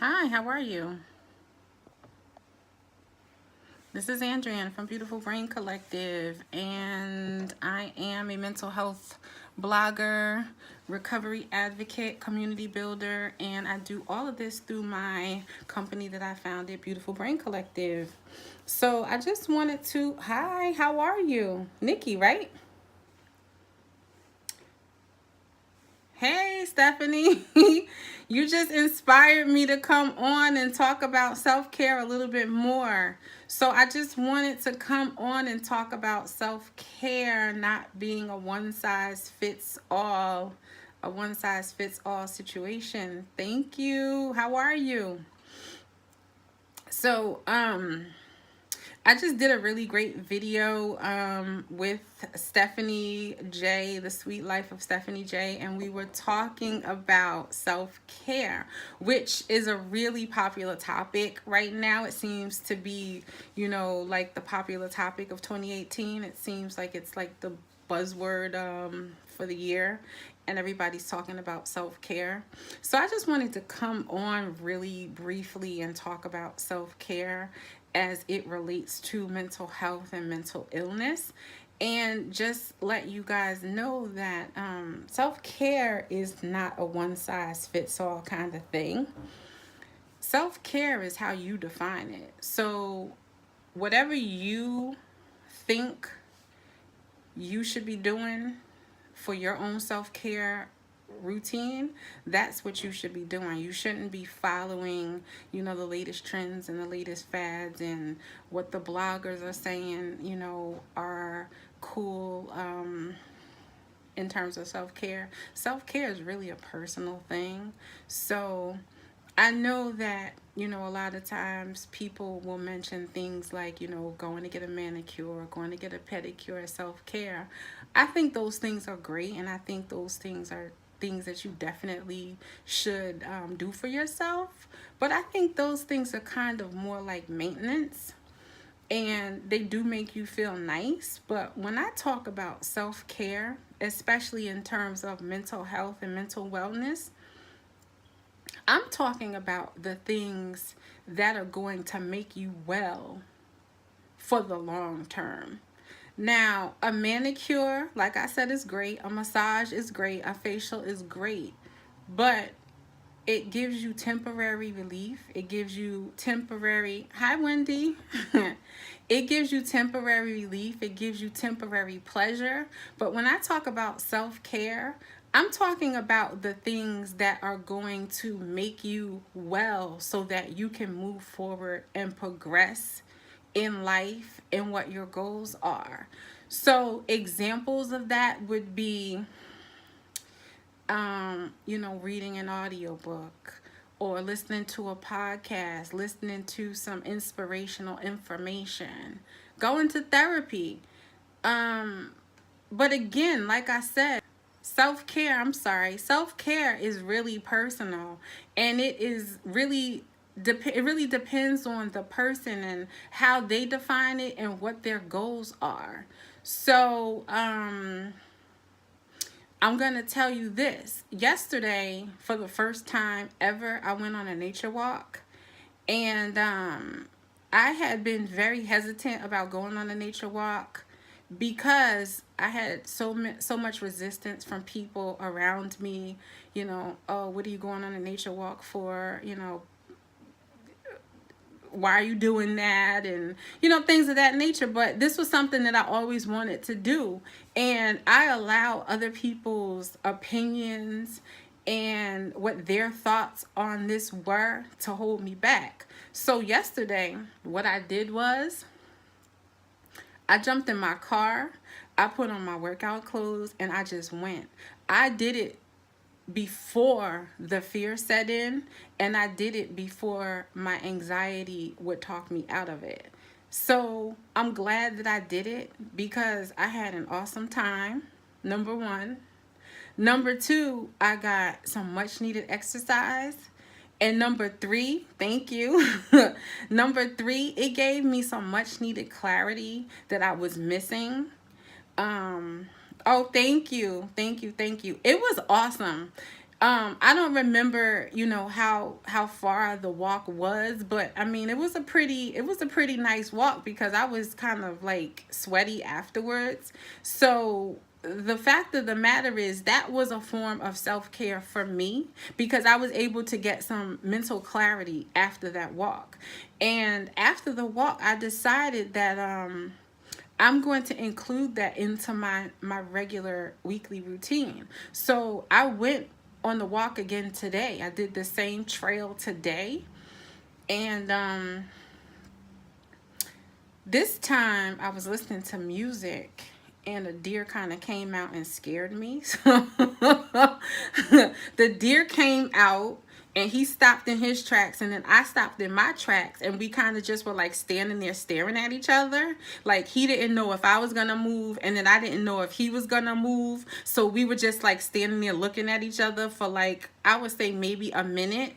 Hi, how are you? This is Andrian from Beautiful Brain Collective, and I am a mental health blogger, recovery advocate, community builder, and I do all of this through my company that I founded, Beautiful Brain Collective. So I just wanted to, hi, how are you? Nikki, right? Hey, Stephanie. You just inspired me to come on and talk about self care a little bit more. So, I just wanted to come on and talk about self care not being a one size fits all situation. Thank you. How are you? So, I just did a really great video with Stephanie J, The Sweet Life of Stephanie J, and we were talking about self-care, which is a really popular topic right now. It seems to be, like the popular topic of 2018. It seems like it's like the buzzword for the year, and everybody's talking about self-care. So I just wanted to come on really briefly and talk about self-care as it relates to mental health and mental illness, and just let you guys know that self-care is not a one-size-fits-all kind of thing. Self-care is how you define it. So whatever you think you should be doing for your own self-care routine, that's what you should be doing. You shouldn't be following, the latest trends and the latest fads and what the bloggers are saying, are cool in terms of self-care. Self-care is really a personal thing. So I know that, a lot of times people will mention things like, going to get a manicure, going to get a pedicure, self care. I think those things are great, and I think those things are things that you definitely should do for yourself. But I think those things are kind of more like maintenance, and they do make you feel nice. But when I talk about self care, especially in terms of mental health and mental wellness, I'm talking about the things that are going to make you well for the long term. Now, a manicure, like I said, is great. A massage is great. A facial is great. But it gives you temporary relief. It gives you temporary, hi, Wendy. It gives you temporary relief. It gives you temporary pleasure. But when I talk about self care, I'm talking about the things that are going to make you well so that you can move forward and progress in life and what your goals are. So, examples of that would be reading an audiobook or listening to a podcast, listening to some inspirational information, going to therapy. But again, like I said, self care is really personal, and it is really it really depends on the person and how they define it and what their goals are. So, I'm going to tell you this. Yesterday, for the first time ever, I went on a nature walk. And I had been very hesitant about going on a nature walk because I had so much resistance from people around me. Oh, what are you going on a nature walk for? Why are you doing that, and things of that nature. But this was something that I always wanted to do, and I allow other people's opinions and what their thoughts on this were to hold me back. So yesterday, what I did was I jumped in my car, I put on my workout clothes, and I just went. I did it before the fear set in, and I did it before my anxiety would talk me out of it. So I'm glad that I did it because I had an awesome time, number one. Number two, I got some much needed exercise. And number three, thank you. Number three, it gave me some much needed clarity that I was missing. Um, oh, thank you. Thank you. Thank you. It was awesome. I don't remember, how far the walk was, but I mean, it was a pretty nice walk because I was kind of like sweaty afterwards. So the fact of the matter is that was a form of self-care for me because I was able to get some mental clarity after that walk. And after the walk, I decided that I'm going to include that into my regular weekly routine. So I went on the walk again today. I did the same trail today, and this time I was listening to music, and a deer kind of came out and scared me. So the deer came out and he stopped in his tracks, and then I stopped in my tracks, and we kind of just were like standing there staring at each other. Like he didn't know if I was gonna move, and then I didn't know if he was gonna move. So we were just like standing there looking at each other for like, I would say maybe a minute.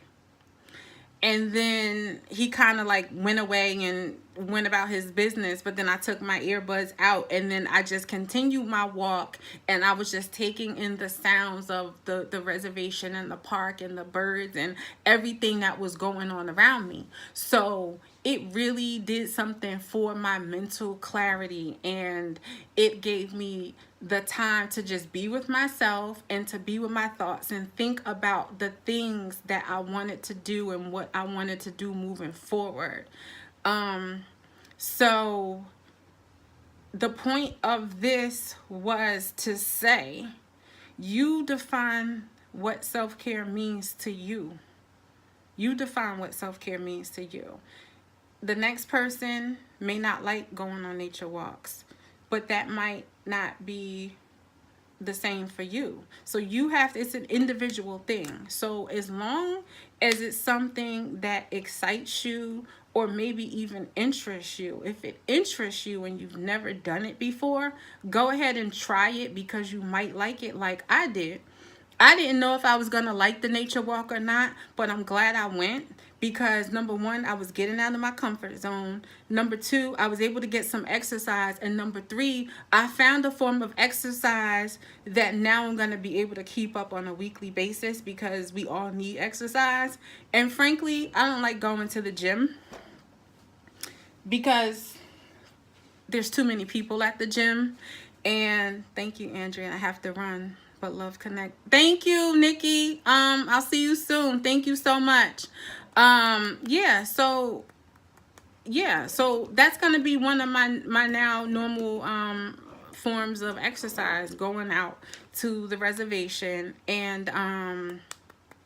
And then he kind of like went away and went about his business, but then I took my earbuds out, and then I just continued my walk, and I was just taking in the sounds of the reservation and the park and the birds and everything that was going on around me. So it really did something for my mental clarity, and it gave me the time to just be with myself and to be with my thoughts and think about the things that I wanted to do and what I wanted to do moving forward. So the point of this was to say, you define what self-care means to you. You define what self-care means to you. The next person may not like going on nature walks, but that might not be the same for you. So it's an individual thing. So as long as it's something that excites you or maybe even interests you, if it interests you and you've never done it before, go ahead and try it because you might like it like I did. I didn't know if I was going to like the nature walk or not, but I'm glad I went because number one, I was getting out of my comfort zone. Number two, I was able to get some exercise. And number three, I found a form of exercise that now I'm going to be able to keep up on a weekly basis because we all need exercise. And frankly, I don't like going to the gym because there's too many people at the gym. And thank you, Andrea. I have to run. But love connect. Thank you, Nikki. I'll see you soon. Thank you so much. So that's gonna be one of my now normal forms of exercise, going out to the reservation and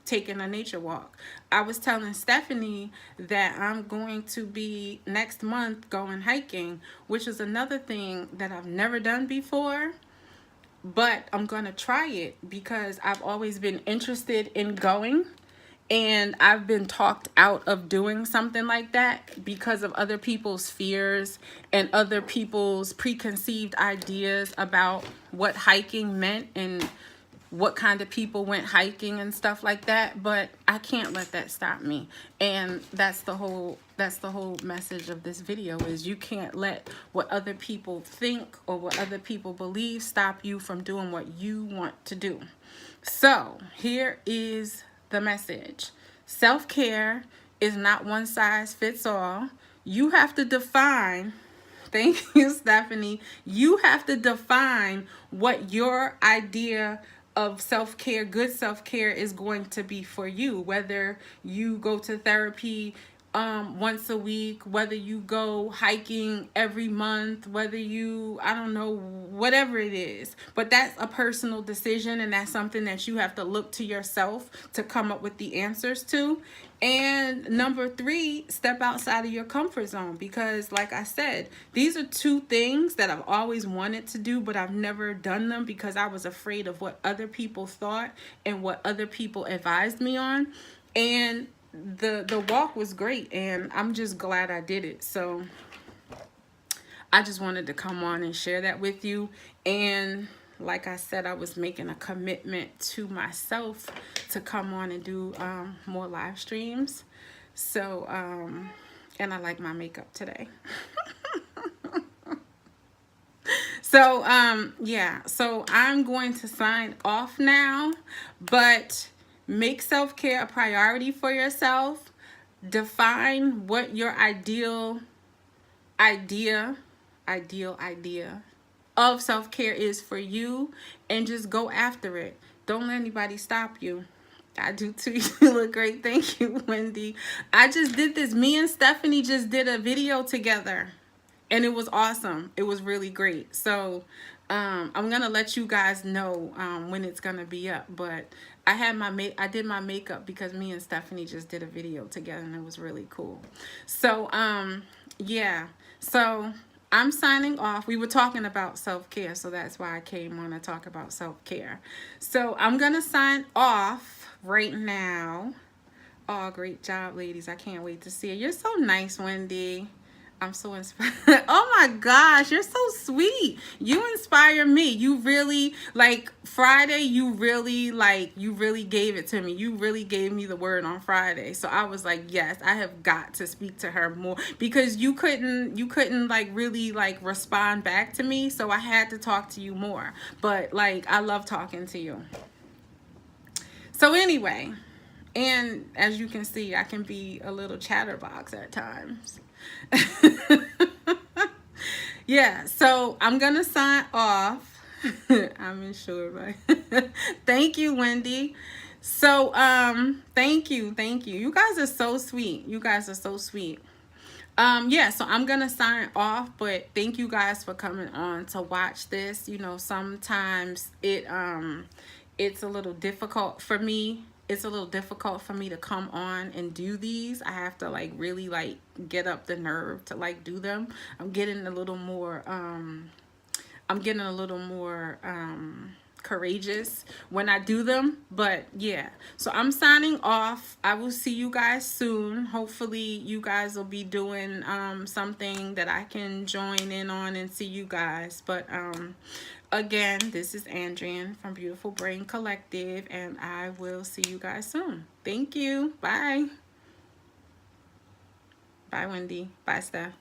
taking a nature walk. I was telling Stephanie that I'm going to be next month going hiking, which is another thing that I've never done before. But I'm going to try it because I've always been interested in going, and I've been talked out of doing something like that because of other people's fears and other people's preconceived ideas about what hiking meant and what kind of people went hiking and stuff like that. But I can't let that stop me. And that's the whole message of this video, is you can't let what other people think or what other people believe stop you from doing what you want to do. So here is the message. Self-care is not one size fits all. You have to define. Thank you, Stephanie. You have to define what your idea of self-care, good self-care, is going to be for you. Whether you go to therapy once a week, whether you go hiking every month, whether you, I don't know, whatever it is. But that's a personal decision, and that's something that you have to look to yourself to come up with the answers to. And number three, step outside of your comfort zone, because like I said, these are two things that I've always wanted to do, but I've never done them because I was afraid of what other people thought and what other people advised me on. And the walk was great, and I'm just glad I did it. So I just wanted to come on and share that with you. And like I said, I was making a commitment to myself to come on and do more live streams. So and I like my makeup today. So so I'm going to sign off now, but Make self-care a priority for yourself. Define what your idea idea of self-care is for you, and just go after it. Don't let anybody stop you. I do too. You look great. Thank you, Wendy. I just did this. Me and Stephanie just did a video together, and it was awesome. It was really great. So I'm gonna let you guys know when it's gonna be up. But I did my makeup because me and Stephanie just did a video together, and it was really cool. So yeah. So I'm signing off. We were talking about self-care, so that's why I came on to talk about self-care. So I'm gonna sign off right now. Oh, great job, ladies. I can't wait to see it. You're so nice, Wendy. I'm so inspired. Oh my gosh, you're so sweet. You inspire me. You really, like, Friday, you really gave it to me. You really gave me the word on Friday. So I was like, yes, I have got to speak to her more, because you couldn't like really like respond back to me. So I had to talk to you more. But like, I love talking to you. So anyway, and as you can see, I can be a little chatterbox at times. Yeah, so I'm gonna sign off. I'm insured, right? Thank you, Wendy. So thank you. You guys are so sweet. Yeah, so I'm gonna sign off, but thank you guys for coming on to watch this. You know, sometimes it's a little difficult for me. It's a little difficult for me to come on and do these. I have to like really like get up the nerve to like do them. I'm getting a little more courageous when I do them. But yeah, so I'm signing off. I will see you guys soon. Hopefully you guys will be doing something that I can join in on and see you guys. But again, this is Andrian from Beautiful Brain Collective, and I will see you guys soon. Thank you. Bye. Bye, Wendy. Bye, Steph.